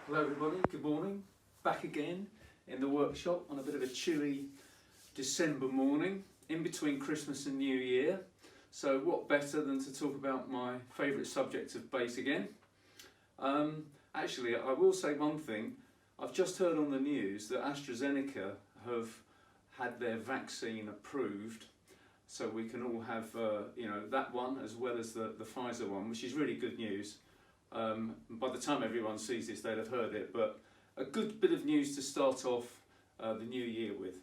Hello everybody, good morning. Back again in the workshop on a bit of a chilly December morning in between Christmas and New Year. So what better than to talk about my favourite subject of bait again. Actually, I will say one thing. I've just heard on the news that AstraZeneca have had their vaccine approved, so we can all have that one as well as the Pfizer one, which is really good news. By the time everyone sees this, they'll have heard it, but a good bit of news to start off the new year with.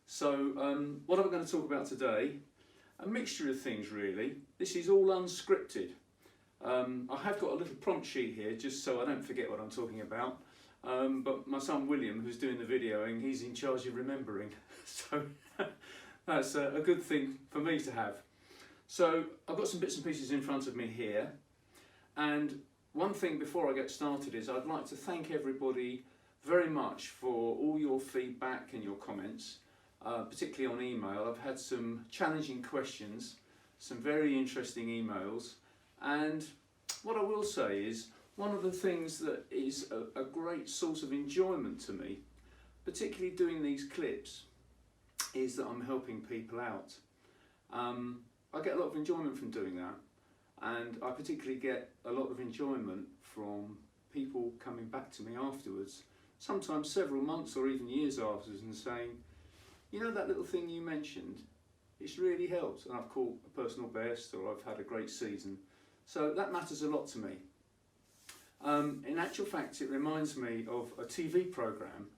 So what am I going to talk about today? A mixture of things really. This is all unscripted. I have got a little prompt sheet here just so I don't forget what I'm talking about, but my son William, who's doing the videoing, he's in charge of remembering, so that's a good thing for me to have. So I've got some bits and pieces in front of me here, and one thing before I get started is I'd like to thank everybody very much for all your feedback and your comments, particularly on email. I've had some challenging questions, some very interesting emails, and what I will say is one of the things that is a great source of enjoyment to me, particularly doing these clips, is that I'm helping people out. I get a lot of enjoyment from doing that. And I particularly get a lot of enjoyment from people coming back to me afterwards, sometimes several months or even years afterwards, and saying, you know that little thing you mentioned, it's really helped, and I've caught a personal best or I've had a great season. So that matters a lot to me. In actual fact, it reminds me of a TV programme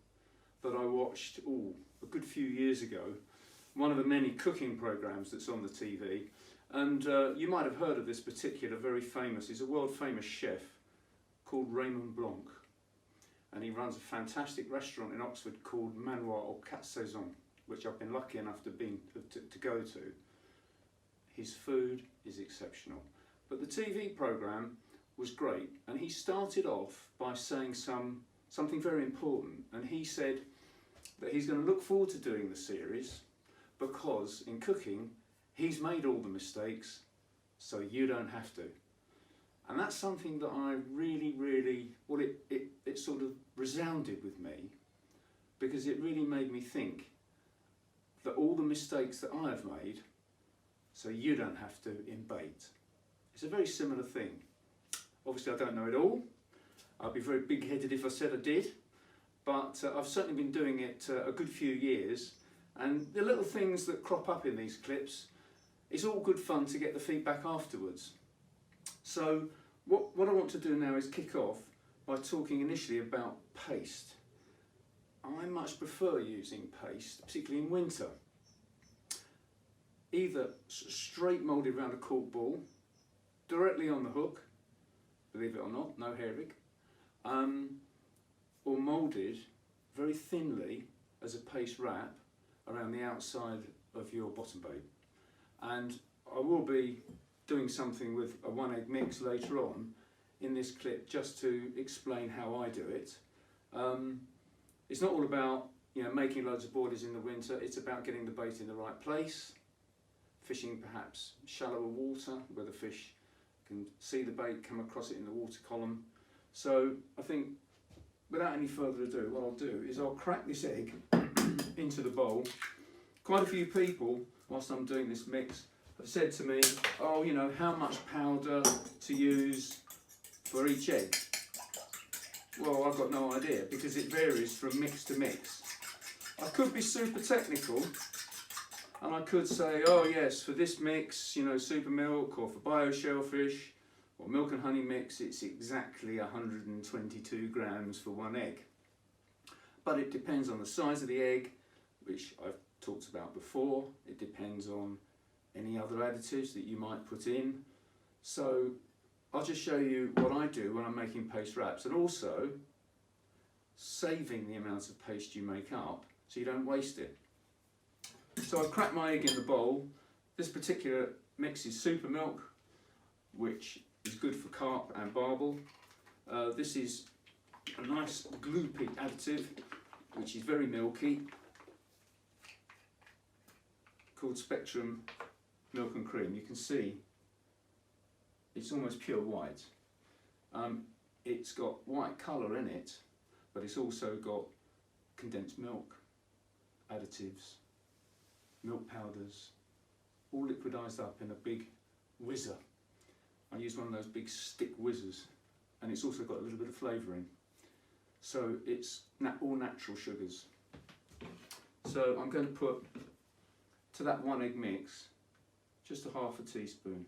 that I watched a good few years ago, one of the many cooking programmes that's on the TV. And you might have heard of this particular very famous, he's a world famous chef called Raymond Blanc. And he runs a fantastic restaurant in Oxford called Manoir aux Quatre Saisons, which I've been lucky enough to go to. His food is exceptional. But the TV programme was great, and he started off by saying something very important. And he said that he's going to look forward to doing the series because in cooking, he's made all the mistakes, so you don't have to. And that's something that I really, well, it sort of resounded with me, because it really made me think that all the mistakes that I have made, so you don't have to in bait. It's a very similar thing. Obviously I don't know it all. I'd be very big-headed if I said I did, but I've certainly been doing it a good few years, and the little things that crop up in these clips, it's all good fun to get the feedback afterwards. So what I want to do now is kick off by talking initially about paste. I much prefer using paste, particularly in winter. Either straight moulded around a cork ball, directly on the hook, believe it or not, no herring, or moulded very thinly as a paste wrap around the outside of your bottom bait. And I will be doing something with a 1 egg mix later on in this clip just to explain how I do it. It's not all about making loads of boilies in the winter, it's about getting the bait in the right place, fishing perhaps shallower water where the fish can see the bait come across it in the water column. So I think without any further ado, what I'll do is I'll crack this egg into the bowl. Quite a few people, whilst I'm doing this mix, have said to me, oh, how much powder to use for each egg? Well, I've got no idea, because it varies from mix to mix. I could be super technical, and I could say, oh yes, for this mix, Supermilk, or for bio shellfish, or milk and honey mix, it's exactly 122 grams for 1 egg. But it depends on the size of the egg, which I've talked about before. It depends on any other additives that you might put in. So I'll just show you what I do when I'm making paste wraps, and also saving the amount of paste you make up so you don't waste it. So I've cracked my egg in the bowl. This particular mix is Supermilk, which is good for Carp and Barbel. This is a nice gloopy additive, which is very milky, called Spectrum Milk and Cream. You can see it's almost pure white. it's got white colour in it, but it's also got condensed milk, additives, milk powders, all liquidised up in a big whizzer. I use one of those big stick whizzers, and it's also got a little bit of flavouring. So it's all natural sugars. So I'm going to put to that 1 egg mix just a half a teaspoon,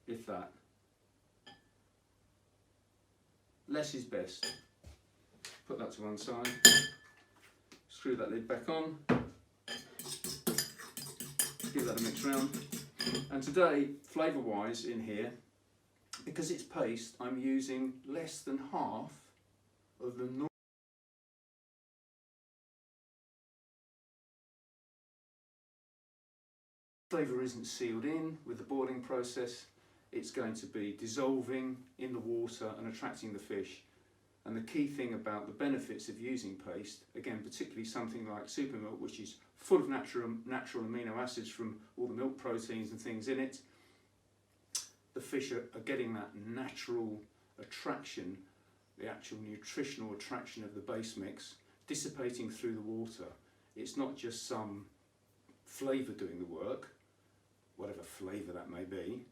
if that. Less is best. Put that to one side, screw that lid back on, give that a mix round. And today, flavour wise in here, because it's paste, I'm using less than half of the normal. Flavour isn't sealed in with the boiling process. It's going to be dissolving in the water and attracting the fish. And the key thing about the benefits of using paste, again particularly something like Supermilk, which is full of natural amino acids from all the milk proteins and things in it, the fish are getting that natural attraction, the actual nutritional attraction of the base mix dissipating through the water. It's not just some flavour doing the work, whatever flavour that may be,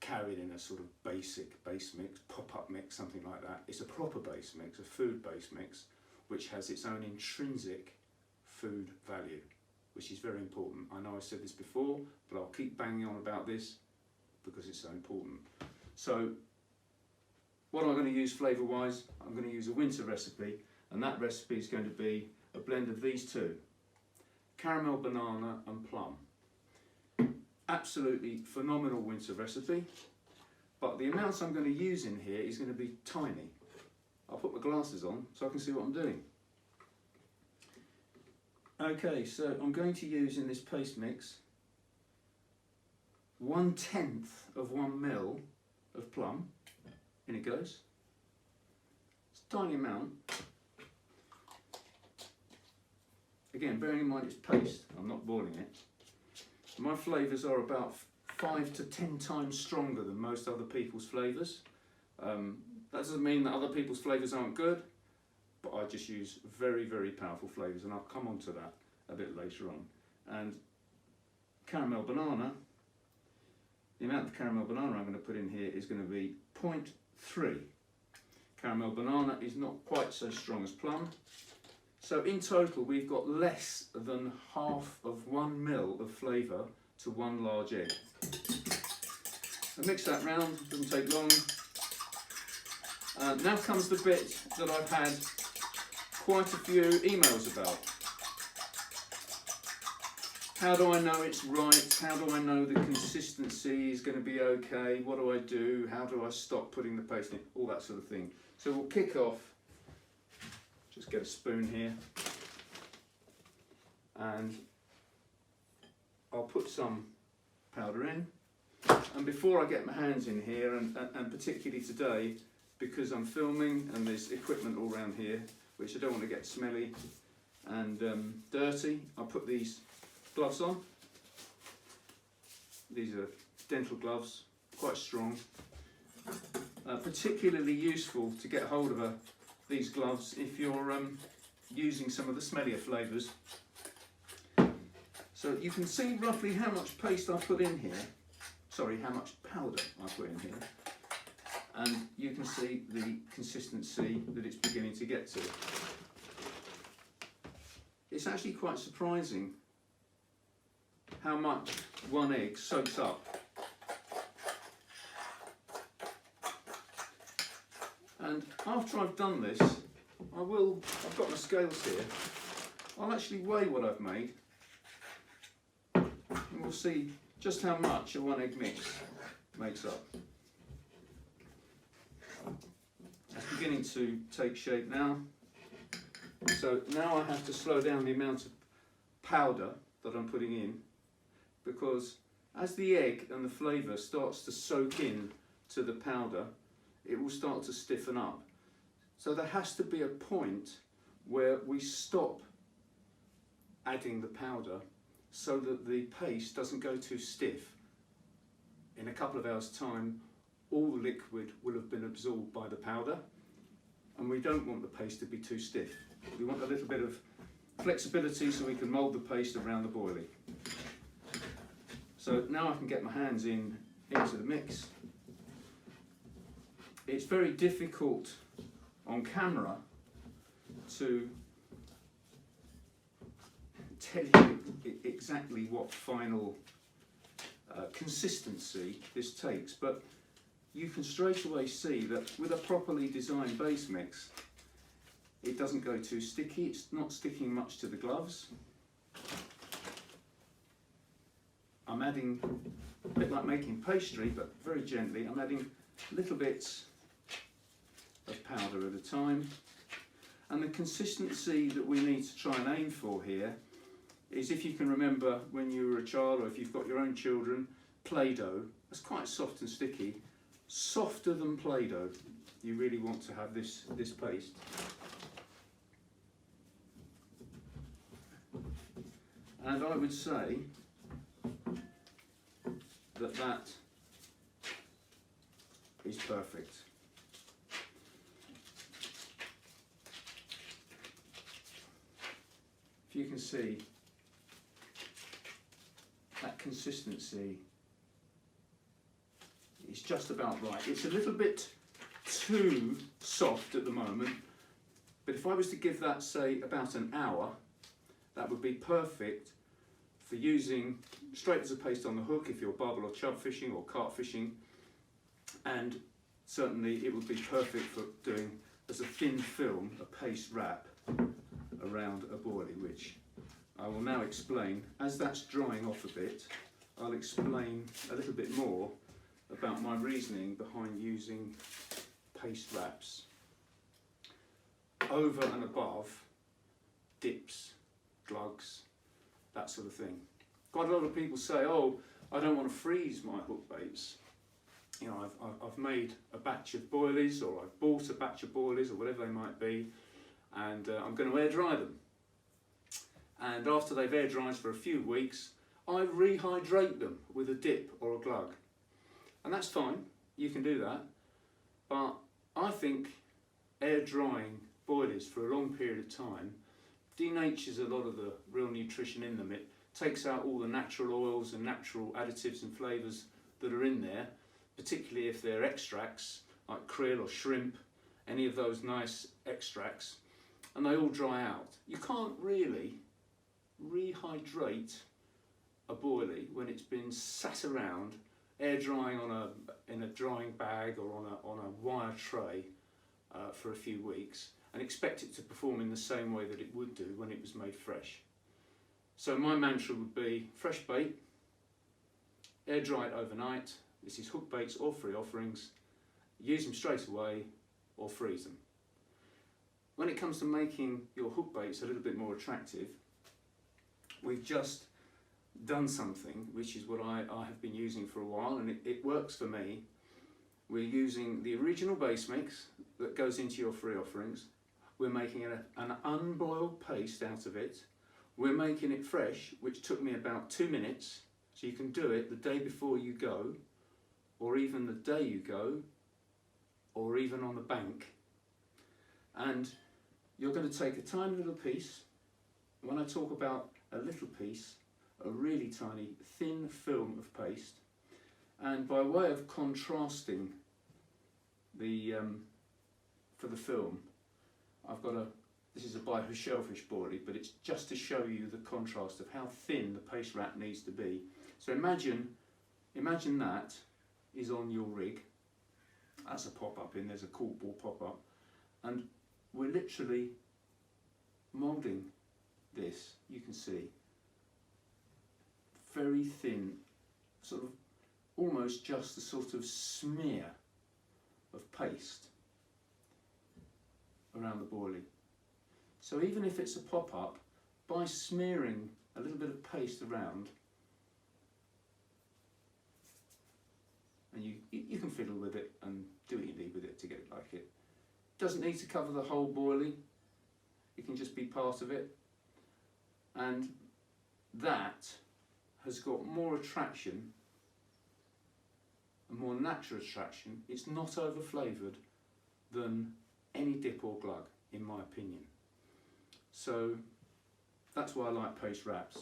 carried in a sort of basic base mix, pop-up mix, something like that. It's a proper base mix, a food base mix, which has its own intrinsic food value, which is very important. I know I said this before, but I'll keep banging on about this because it's so important. So what am I going to use flavour wise? I'm going to use a winter recipe, and that recipe is going to be a blend of these two, Caramel Banana and Plum. Absolutely phenomenal winter recipe, but the amounts I'm going to use in here is going to be tiny. I'll put my glasses on so I can see what I'm doing. Okay, so I'm going to use in this paste mix 1/10 of 1 ml of plum. In it goes. It's a tiny amount. Again, bearing in mind it's paste, I'm not boiling it. My flavours are about 5 to 10 times stronger than most other people's flavours. That doesn't mean that other people's flavours aren't good, but I just use very, very powerful flavours, and I'll come on to that a bit later on. And caramel banana, the amount of caramel banana I'm going to put in here is going to be 0.3. Caramel banana is not quite so strong as plum. So in total we've got less than half of 1 ml of flavour to 1 large egg. So mix that round, doesn't take long. Now comes the bit that I've had quite a few emails about. How do I know it's right? How do I know the consistency is going to be okay? What do I do? How do I stop putting the paste in? All that sort of thing. So we'll kick off. Just get a spoon here, and I'll put some powder in. And before I get my hands in here, and particularly today, because I'm filming and there's equipment all around here, which I don't want to get smelly and dirty, I'll put these gloves on. These are dental gloves, quite strong. Particularly useful to get hold of these gloves if you're using some of the smellier flavours. So you can see roughly how much paste I put in here, sorry, how much powder I put in here, and you can see the consistency that it's beginning to get to. It's actually quite surprising how much 1 egg soaks up. And after I've done this, I've got my scales here, I'll actually weigh what I've made, and we'll see just how much a 1 egg mix makes up. It's beginning to take shape now, so now I have to slow down the amount of powder that I'm putting in, because as the egg and the flavour starts to soak in to the powder, it will start to stiffen up. So there has to be a point where we stop adding the powder so that the paste doesn't go too stiff. In a couple of hours' time, all the liquid will have been absorbed by the powder, and we don't want the paste to be too stiff. We want a little bit of flexibility so we can mould the paste around the boilie. So now I can get my hands into the mix. It's very difficult on camera to tell you exactly what final consistency this takes, but you can straight away see that with a properly designed base mix, it doesn't go too sticky, it's not sticking much to the gloves. I'm adding, a bit like making pastry, but very gently, I'm adding little bits of powder at a time. And the consistency that we need to try and aim for here is, if you can remember when you were a child, or if you've got your own children, Play-Doh, it's quite soft and sticky. Softer than Play-Doh, you really want to have this paste. And I would say that is perfect. If you can see that consistency, it's just about right. It's a little bit too soft at the moment, but if I was to give that, say, about an hour, that would be perfect for using straight as a paste on the hook if you're barbel or chub fishing or carp fishing, and certainly it would be perfect for doing as a thin film, a paste wrap around a boilie, which I will now explain. As that's drying off a bit, I'll explain a little bit more about my reasoning behind using paste wraps over and above dips, glugs, that sort of thing. Quite a lot of people say, oh, I don't want to freeze my hook baits. You know, I've made a batch of boilies, or I've bought a batch of boilies, or whatever they might be, and I'm going to air dry them. And after they've air dried for a few weeks, I rehydrate them with a dip or a glug. And that's fine, you can do that, but I think air drying boilies for a long period of time denatures a lot of the real nutrition in them. It takes out all the natural oils and natural additives and flavours that are in there, particularly if they're extracts like krill or shrimp, any of those nice extracts, and they all dry out. You can't really rehydrate a boilie when it's been sat around air drying in a drying bag or on a wire tray for a few weeks, and expect it to perform in the same way that it would do when it was made fresh. So my mantra would be fresh bait, air dry it overnight. This is hook baits or free offerings. Use them straight away or freeze them. When it comes to making your hook baits a little bit more attractive, we've just done something which is what I have been using for a while, and it works for me. We're using the original base mix that goes into your free offerings. We're making an unboiled paste out of it. We're making it fresh, which took me about 2 minutes, so you can do it the day before you go, or even the day you go, or even on the bank. And you're going to take a tiny little piece. When I talk about a little piece, a really tiny thin film of paste, and by way of contrasting for the film, I've got this is a by shellfish boilie, but it's just to show you the contrast of how thin the paste wrap needs to be. So imagine that is on your rig. That's a pop-up in, there's a corkball pop-up, and we're literally moulding this, you can see, very thin, sort of almost just a sort of smear of paste around the boilie. So even if it's a pop-up, by smearing a little bit of paste around, and you can fiddle with it and do what you need with it to get it like it. Doesn't need to cover the whole boilie, it can just be part of it, and that has got more attraction a more natural attraction. It's not over flavoured than any dip or glug, in my opinion. So that's why I like paste wraps.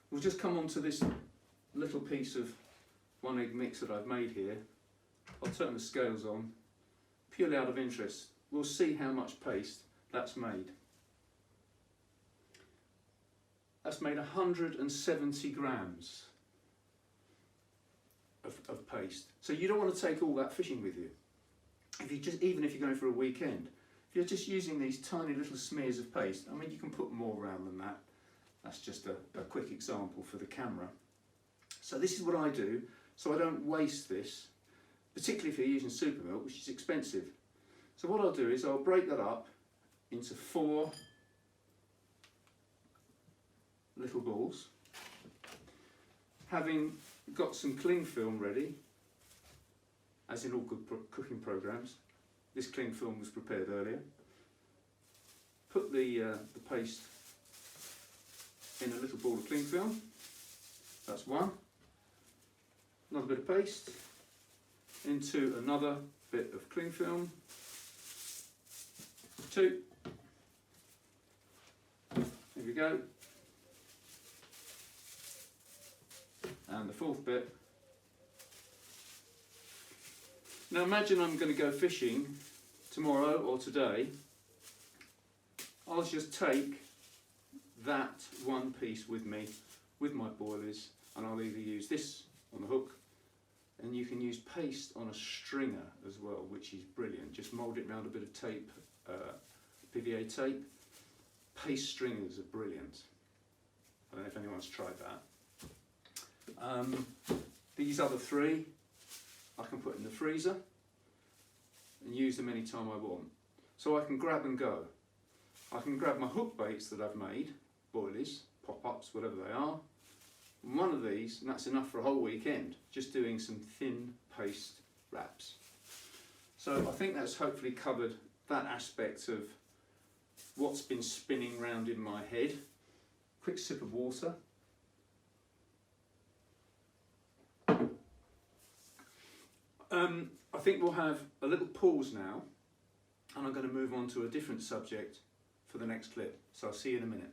We'll just come on to this little piece of 1 egg mix that I've made here. I'll turn the scales on, purely out of interest. We'll see how much paste that's made. That's made 170 grams of paste. So you don't want to take all that fishing with you. Even if you're going for a weekend, if you're just using these tiny little smears of paste, I mean, you can put more around than that. That's just a quick example for the camera. So this is what I do, so I don't waste this, particularly if you're using Supermilk, which is expensive. So what I'll do is I'll break that up into 4 little balls. Having got some cling film ready, as in all good cooking programs, this cling film was prepared earlier. Put the paste in a little ball of cling film. That's one. Another bit of paste into another bit of cling film. 2. Here we go. And the 4th bit. Now imagine I'm going to go fishing tomorrow or today. I'll just take that one piece with me, with my boilies, and I'll either use this on the hook, and you can use paste on a stringer as well, which is brilliant. Just mould it around a bit of tape, PVA tape. Paste stringers are brilliant. I don't know if anyone's tried that. These other 3 I can put in the freezer and use them anytime I want. So I can grab and go. I can grab my hook baits that I've made, boilies, pop-ups, whatever they are, and one of these, and that's enough for a whole weekend, just doing some thin paste wraps. So I think that's hopefully covered that aspect of what's been spinning round in my head. Quick sip of water. I think we'll have a little pause now, and I'm going to move on to a different subject for the next clip. So I'll see you in a minute.